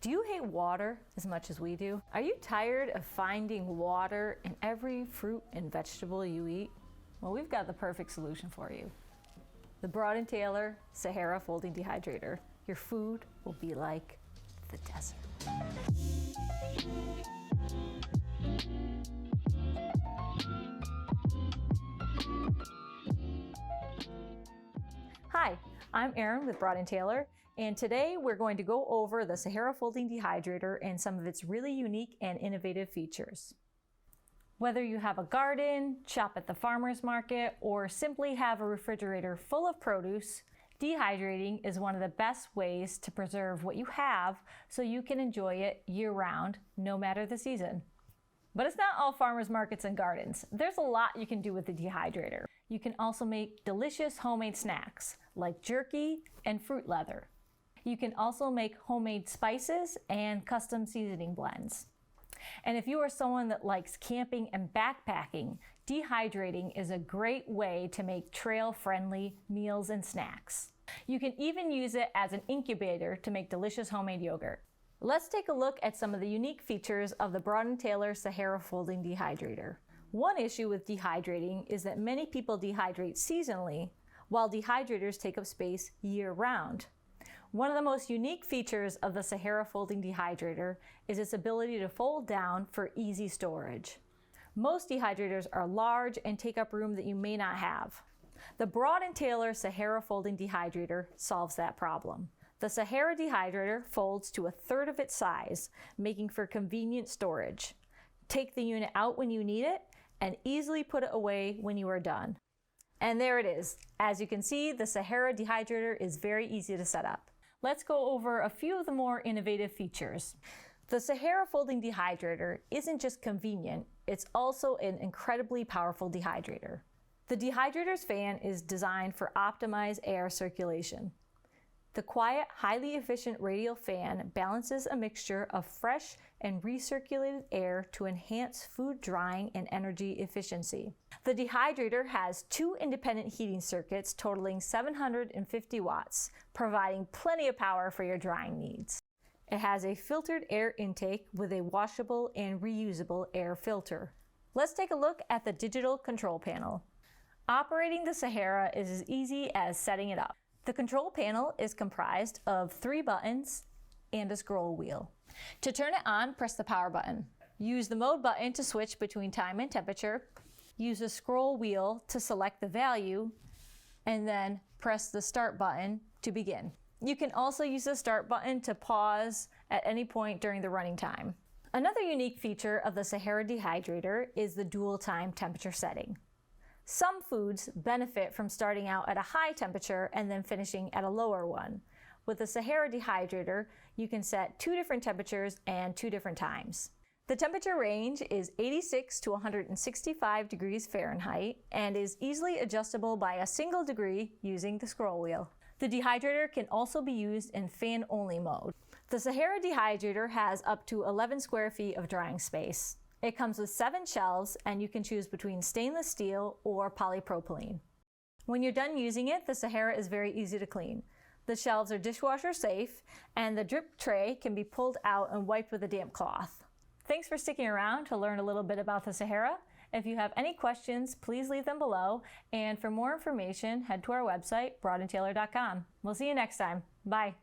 Do you hate water as much as we do? Are you tired of finding water in every fruit and vegetable you eat? Well, we've got the perfect solution for you. The Broad & Taylor Sahara Folding Dehydrator. Your food will be like the desert. Hi, I'm Erin with Broad & Taylor, and today we're going to go over the Sahara Folding Dehydrator and some of its really unique and innovative features. Whether you have a garden, shop at the farmer's market, or simply have a refrigerator full of produce, dehydrating is one of the best ways to preserve what you have so you can enjoy it year-round, no matter the season. But it's not all farmers markets and gardens. There's a lot you can do with the dehydrator. You can also make delicious homemade snacks like jerky and fruit leather. You can also make homemade spices and custom seasoning blends. And if you are someone that likes camping and backpacking, dehydrating is a great way to make trail-friendly meals and snacks. You can even use it as an incubator to make delicious homemade yogurt. Let's take a look at some of the unique features of the Broad & Taylor Sahara Folding Dehydrator. One issue with dehydrating is that many people dehydrate seasonally, while dehydrators take up space year-round. One of the most unique features of the Sahara Folding Dehydrator is its ability to fold down for easy storage. Most dehydrators are large and take up room that you may not have. The Broad & Taylor Sahara Folding Dehydrator solves that problem. The Sahara Dehydrator folds to 1/3 of its size, making for convenient storage. Take the unit out when you need it and easily put it away when you are done. And there it is. As you can see, the Sahara Dehydrator is very easy to set up. Let's go over a few of the more innovative features. The Sahara Folding Dehydrator isn't just convenient, it's also an incredibly powerful dehydrator. The dehydrator's fan is designed for optimized air circulation. The quiet, highly efficient radial fan balances a mixture of fresh and recirculated air to enhance food drying and energy efficiency. The dehydrator has 2 independent heating circuits totaling 750 watts, providing plenty of power for your drying needs. It has a filtered air intake with a washable and reusable air filter. Let's take a look at the digital control panel. Operating the Sahara is as easy as setting it up. The control panel is comprised of 3 buttons and a scroll wheel. To turn it on, press the power button. Use the mode button to switch between time and temperature. Use the scroll wheel to select the value, and then press the start button to begin. You can also use the start button to pause at any point during the running time. Another unique feature of the Sahara Dehydrator is the dual time temperature setting. Some foods benefit from starting out at a high temperature and then finishing at a lower one. With the Sahara Dehydrator, you can set 2 different temperatures and 2 different times. The temperature range is 86 to 165 degrees Fahrenheit and is easily adjustable by a single degree using the scroll wheel. The dehydrator can also be used in fan-only mode. The Sahara Dehydrator has up to 11 square feet of drying space. It comes with 7 shelves, and you can choose between stainless steel or polypropylene. When you're done using it, the Sahara is very easy to clean. The shelves are dishwasher safe, and the drip tray can be pulled out and wiped with a damp cloth. Thanks for sticking around to learn a little bit about the Sahara. If you have any questions, please leave them below, and for more information, head to our website, broadandtaylor.com. We'll see you next time. Bye.